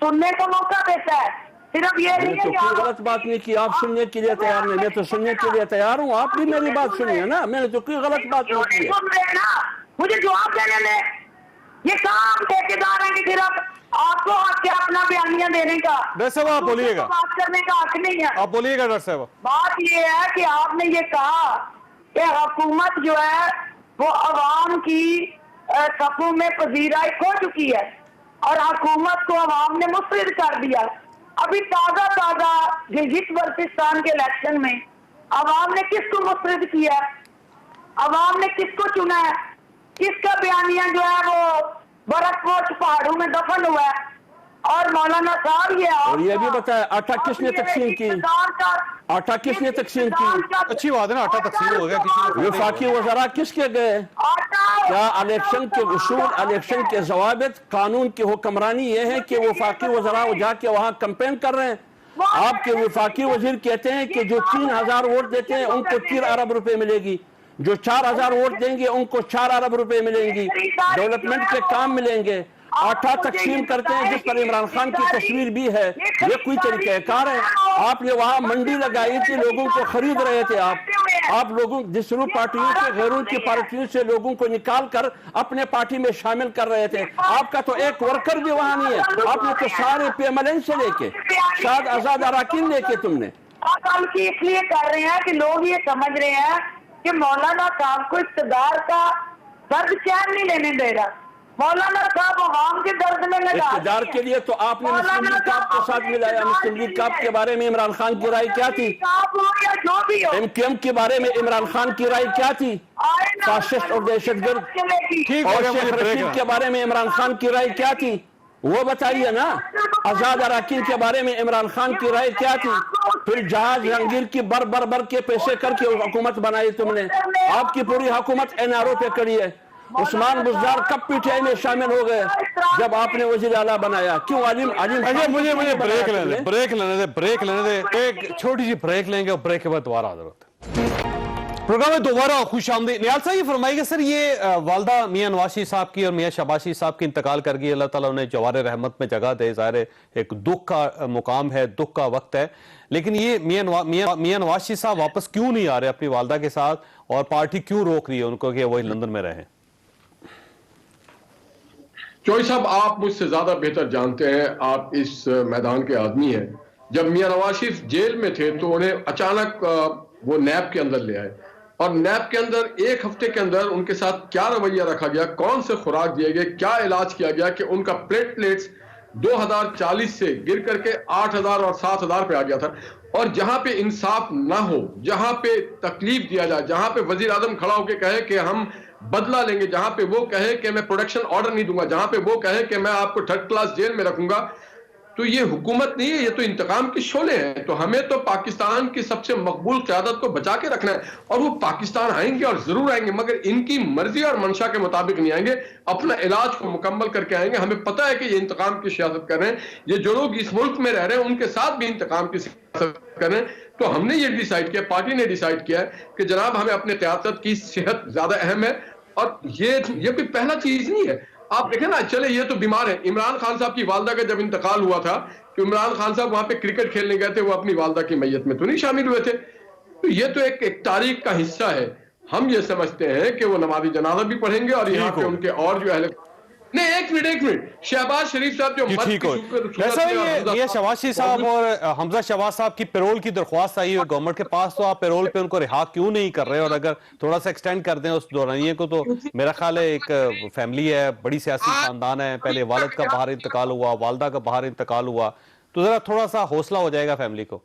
سننے کا موقع دیتا ہے. صرف یہ نہیں ہے کہ کوئی غلط بات نہیں کی. آپ سننے کے لیے تیار نہیں، میں تو سننے کے لیے تیار ہوں. آپ بھی میری بات سنیے نا، میں نے تو کوئی غلط بات نہیں کی ہے. مجھے جواب دینے لیں. یہ کام ٹھیکیدار ہیں کہ صرف آپ کو حق ہے اپنا بیانیہ دینے کا، ڈاکٹر صاحب آپ بولیے گا، بات کرنے کا حق نہیں ہے. آپ بولیے گا ڈاکٹر صاحب. بات یہ ہے کہ آپ نے یہ کہا کہ حکومت جو ہے وہ عوام کی صفوں میں پذیرائی کھو چکی ہے اور حکومت کو عوام نے مسترد کر دیا. ابھی تازہ گلگت بلتستان کے الیکشن میں عوام نے کس کو مسترد کیا؟ عوام نے کس کو چنا ہے؟ کس کا بیانیہ جو ہے وہ برف پوش پہاڑوں میں دفن ہوا ہے؟ اور مولانا صاحب اور یہ بھی بتایا آٹا کس نے تقسیم کی؟ آٹا کس نے تقسیم کی؟ اچھی بات ہے نا, آٹا تقسیم ہو گیا, کسی کو وفاقی وزراء کس کے گئے؟ کیا الیکشن کے اصول, الیکشن کے ضوابط, قانون کی حکمرانی یہ ہے کہ وفاقی وزراء جا کے وہاں کمپین کر رہے ہیں؟ آپ کے وفاقی وزیر کہتے ہیں کہ جو 3000 ووٹ دیتے ہیں ان کو 3 ارب روپے ملے گی, جو 4000 ووٹ دیں گے ان کو 4 ارب روپے ملیں گی, ڈیولپمنٹ کے کام ملیں گے. آٹا تقسیم کرتے ہیں جس پر عمران خان کی تصویر بھی ہے. یہ کوئی طریقہ کار ہے؟ آپ نے وہاں منڈی لگائی تھی, لوگوں کو خرید رہے تھے آپ لوگوں دوسروں پارٹیوں سے, غیروں کی پارٹیوں سے لوگوں کو نکال کر اپنے پارٹی میں شامل کر رہے تھے. آپ کا تو ایک ورکر بھی وہاں نہیں ہے. آپ نے تو سارے پی ایم ایل این سے لے کے شاید آزاد اراکین لے کے تم نے کام کی اس لیے کر رہے ہیں کہ لوگ یہ سمجھ رہے ہیں کہ مولانا صاحب کو اقتدار کا درد چین نہیں لینے دے رہا. مولانا صاحب عوام کے درد میں لگا اقتدار کے لیے تو آپ نے مسلم لیگ کاپ کے ساتھ ملایا. مسلم لیگ کاپ کے بارے میں عمران خان کی رائے کیا تھی؟ ایم کیو ایم کے بارے میں عمران خان کی رائے کیا تھی؟ فاسسٹ اور دہشت گرد. اور شیخ رشید کے بارے میں عمران خان کی رائے کیا تھی؟ وہ بتائیے نا. آزاد اراکین کے بارے میں عمران خان کی رائے کیا تھی؟ پھر جہاز جہانگیر کی بر کے پیسے کر کے حکومت بنائی تم نے. آپ کی پوری حکومت این آر او پہ کڑی ہے. عثمان بزدار کب پی ٹی آئی میں شامل ہو گئے جب آپ نے وزیر اعلیٰ بنایا؟ کیوں عالم مجھے بریک لینے دے, ایک چھوٹی سی بریک لیں گے اور بریک کے بعد دوبارہ حاضر ہوتے ہیں پروگرام میں. دوبارہ خوش آمدید. نیال صاحب یہ فرمائیے گا سر, یہ والدہ میاں نواز شریف صاحب کی اور میاں شہباز شریف صاحب کی انتقال کر گئی, اللہ تعالیٰ انہیں جوار رحمت میں جگہ دے. ظاہر ہے ایک دکھ کا مقام ہے, دکھ کا وقت ہے, لیکن یہ میاں نواز شریف صاحب واپس کیوں نہیں آ رہے اپنی والدہ کے ساتھ, اور پارٹی کیوں روک رہی ہے ان کو کہ وہی لندن میں رہیں؟ چوئی صاحب آپ مجھ سے زیادہ بہتر جانتے ہیں, آپ اس میدان کے آدمی ہیں. جب میاں نواز شریف جیل میں تھے تو انہیں اچانک وہ نیب کے اندر لے آئے, اور نیب کے اندر ایک ہفتے کے اندر ان کے ساتھ کیا رویہ رکھا گیا, کون سے خوراک دیے گئے, کیا علاج کیا گیا کہ ان کا پلیٹلیٹس 2040 سے گر کر کے 8000 اور 7000 پہ آ گیا تھا. اور جہاں پہ انصاف نہ ہو, جہاں پہ تکلیف دیا جائے, جہاں پہ وزیر اعظم کھڑا ہو کے کہے کہ ہم بدلہ لیں گے, جہاں پہ وہ کہے کہ میں پروڈکشن آرڈر نہیں دوں گا, جہاں پہ وہ کہے کہ میں آپ کو 3rd کلاس جیل میں رکھوں گا, تو یہ حکومت نہیں ہے, یہ تو انتقام کے شعلے ہیں. تو ہمیں تو پاکستان کی سب سے مقبول قیادت کو بچا کے رکھنا ہے, اور وہ پاکستان آئیں گے اور ضرور آئیں گے, مگر ان کی مرضی اور منشا کے مطابق نہیں آئیں گے, اپنا علاج کو مکمل کر کے آئیں گے. ہمیں پتہ ہے کہ یہ انتقام کی سیاست کر رہے ہیں, یہ جو لوگ اس ملک میں رہ رہے ہیں ان کے ساتھ بھی انتقام کی سیاست کر رہے ہیں. تو ہم نے یہ ڈیسائیڈ کیا, پارٹی نے ڈیسائیڈ کیا ہے کہ جناب ہمیں اپنے قیادت کی صحت زیادہ اہم ہے, اور یہ کوئی پہلا چیز نہیں ہے. آپ دیکھیں نا, چلے یہ تو بیمار ہیں. عمران خان صاحب کی والدہ کا جب انتقال ہوا تھا کہ عمران خان صاحب وہاں پہ کرکٹ کھیلنے گئے تھے, وہ اپنی والدہ کی میت میں تو نہیں شامل ہوئے تھے. تو یہ تو ایک تاریخ کا حصہ ہے. ہم یہ سمجھتے ہیں کہ وہ نماز جنازہ بھی پڑھیں گے, اور یہاں پہ ان کے اور جو اہل نہیں, ایک منٹ شہباز شریف صاحب جو یہ شہباز شریف صاحب اور حمزہ شہباز صاحب کی پیرول کی درخواست آئی ہے گورنمنٹ کے پاس, تو آپ پیرول پہ ان کو رہا کیوں نہیں کر رہے؟ اور اگر تھوڑا سا ایکسٹینڈ کر دیں اس دورانیے کو, تو میرا خیال ہے ایک فیملی ہے, بڑی سیاسی خاندان ہے, پہلے والد کا باہر انتقال ہوا, والدہ کا باہر انتقال ہوا, تو ذرا تھوڑا سا حوصلہ ہو جائے گا فیملی کو.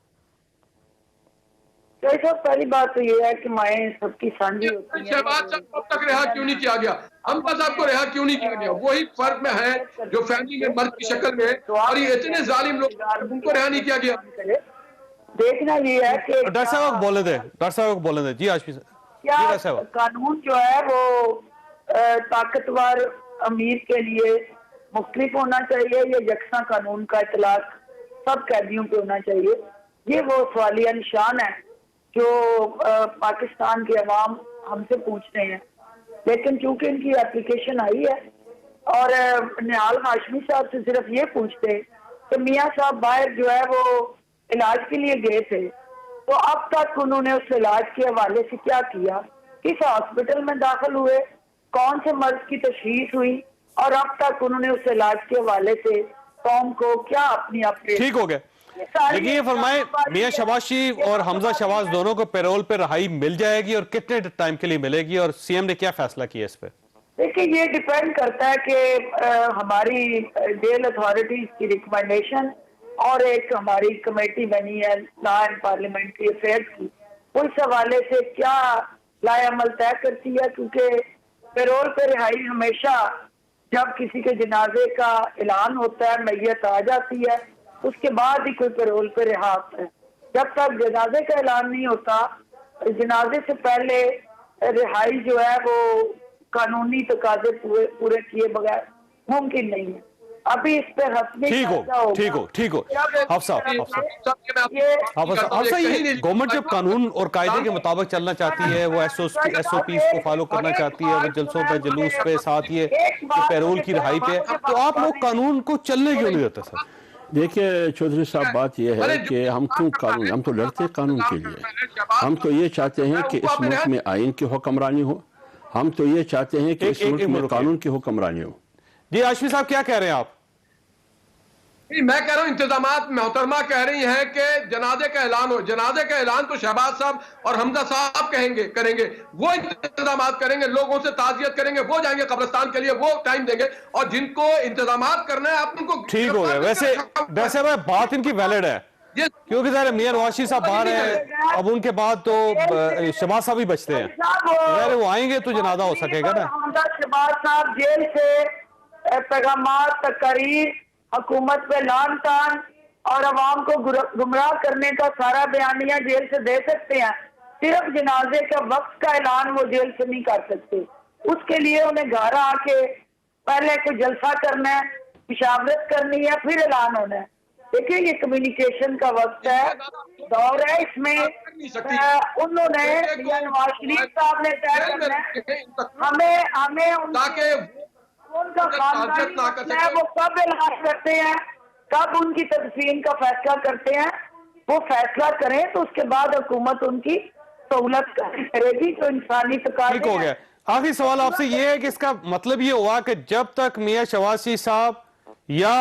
پہلی بات تو یہ ہے کہ مائیں سب کی سانجھی ہوتی ہیں. شہباز صاحب کو اب تک رہا کیوں نہیں کیا گیا, حمزہ صاحب کو رہا کیوں نہیں کیا گیا؟ وہی فرق میں ہے جو فیملی میں مرد کی شکل میں, اور یہ اتنے ظالم لوگ ان کو رہا نہیں کیا گیا. دیکھنا یہ ہے کہ ڈاکٹر صاحب بولے تھے, ڈاکٹر صاحب بولے تھے. جی آشفی کیا قانون جو ہے وہ طاقتور امیر کے لیے مختلف ہونا چاہیے یا یکساں قانون کا اطلاق سب قیدیوں پہ ہونا چاہیے؟ یہ وہ سوالیہ نشان ہے جو پاکستان کے عوام ہم سے پوچھتے ہیں. لیکن چونکہ ان کی اپلیکیشن آئی ہے, اور نیال ہاشمی صاحب سے صرف یہ پوچھتے کہ میاں صاحب باہر جو ہے وہ علاج کے لیے گئے تھے, تو اب تک انہوں نے اس علاج کے حوالے سے کیا کیا, کس ہاسپٹل میں داخل ہوئے, کون سے مرض کی تشخیص ہوئی, اور اب تک انہوں نے اس علاج کے حوالے سے قوم کو کیا اپنی اپڈیٹ. ٹھیک ہو گیا. لیکن یہ فرمائیں, میاں شہباز شریف اور حمزہ شہباز دونوں کو پیرول پہ رہائی مل جائے گی, اور کتنے ٹائم کے لیے ملے گی, اور سی ایم نے کیا فیصلہ کیا اس پہ؟ دیکھیں, یہ ڈیپینڈ کرتا ہے کہ ہماری جیل اتھارٹیز کی ریکمنڈیشن اور ایک ہماری کمیٹی بنی ہے لا اینڈ پارلیمنٹری افیئرز کی, اس حوالے سے کیا لائے عمل طے کرتی ہے. کیونکہ پیرول پہ رہائی ہمیشہ जब किसी के जनाजे का ऐलान होता है, मैयत आ जाती है, उसके बाद ही कोई पैरोल पे रिहा होता है। जब तक जनाजे का ऐलान नहीं होता, जनाजे से पहले रिहाई जो है वो कानूनी तकाजे पूरे किए बगैर मुमकिन नहीं है। अभी इस पे हतमी ठीक हो हाफिज साहब, ये गवर्नमेंट जब कानून और कायदे के मुताबिक चलना चाहती है, वो SOPs को फॉलो करना चाहती है, वो जलसों पे, जुलूस पे, साथ ये पैरोल की रिहाई पे, तो आप लोग कानून को चलने क्यों नहीं देते सर? देखिए चौधरी साहब, बात यह है कि हम क्यों कानून, हम तो लड़ते कानून के लिए। हम तो ये चाहते हैं कि इस मुल्क में आइन की हुक्मरानी हो, हम तो ये चाहते हैं कि इस मुल्क में कानून की हुक्मरानी हो। जी आशमी साहब क्या कह रहे हैं आप? मैं कह रहा हूं इंतजामात, मोहतरमा कह रही हैं कि जनाजे का ऐलान हो। जनाजे का ऐलान तो शहबाज साहब और हमजा साहब करेंगे, वो इंतजामात करेंगे, लोगों से ताजियत करेंगे, वो जाएंगे कब्रिस्तान के लिए, वो टाइम देंगे। और जिनको इंतजामात करना है आप उनको ठीक हो गया। वैसे भाई बात इनकी वैलिड है, क्योंकि सर मियां नवाज साहब बाहर हैं, अब उनके बाद तो शहबाज साहब ही बचते हैं, अगर वो आएंगे तो जनाजा हो सकेगा ना। शहबाज साहब जेल से पैगामात, तकरीर, हुकूमत पे लान तान और अवाम को गुमराह करने का सारा बयानिया जेल से दे सकते हैं। सिर्फ जनाजे का वक्त का ऐलान वो जेल से नहीं कर सकते। उसके लिए उन्हें घर आके पहले कोई जलसा करना है, मुशावरत करनी है, फिर ऐलान होना है। देखिए ये कम्युनिकेशन का वक्त है, दौर है, इसमें उन्होंने नवाज शरीफ साहब ने तय करना है, हमें उनका खानदानी है, वो कब ऐलान करते हैं, कब उनकी तदफीन का फैसला करते हैं, वो फैसला करें तो उसके बाद हुकूमत उनकी सहूलत करेगी जो इंसानी तकाज़े। ठीक हो गया। आखिरी सवाल आपसे ये है कि इसका मतलब ये हुआ कि जब तक मियां शहबाज साहब या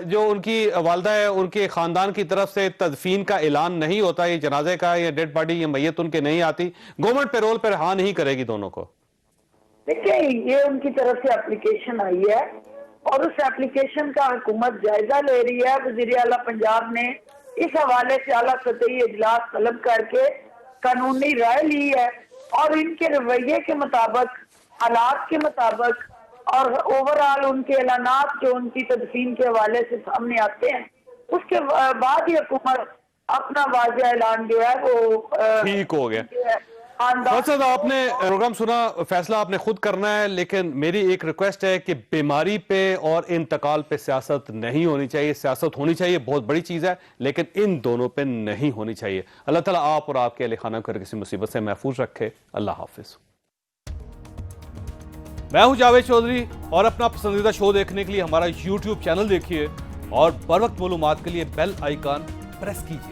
जो उनकी वालदा है उनके खानदान की तरफ से तदफीन का ऐलान नहीं होता, ये जनाजे का या डेड बॉडी या मैयत उनके नहीं आती, गवर्नमेंट पैरोल पर रिहा नहीं करेगी दोनों को? देखिए ये उनकी तरफ से एप्लीकेशन आई है और उस एप्लीकेशन का हुकूमत जायजा ले रही है। वज़ीर आला पंजाब ने इस हवाले से आला सतही इजलास तलब करके कानूनी राय ली है और इनके रवैये के मुताबिक, हालात के मुताबिक और ओवरऑल उनके ऐलानात जो उनकी तदफीन के हवाले से सामने आते हैं, उसके बाद ही हुकूमत अपना वाज़ेह ऐलान जो है वो ठीक हो गया। सर आपने प्रोग्राम सुना, फैसला आपने खुद करना है, लेकिन मेरी एक रिक्वेस्ट है कि बीमारी पे और इंतकाल पे सियासत नहीं होनी चाहिए। सियासत होनी चाहिए, बहुत बड़ी चीज़ है, लेकिन इन दोनों पे नहीं होनी चाहिए। अल्लाह ताला आप और आपके अहले खाना को किसी मुसीबत से महफूज रखे। अल्लाह हाफिज। मैं हूं जावेद चौधरी और अपना पसंदीदा शो देखने के लिए हमारा YouTube चैनल देखिए और बर वक्त मालूमात के लिए बेल आइकन प्रेस कीजिए।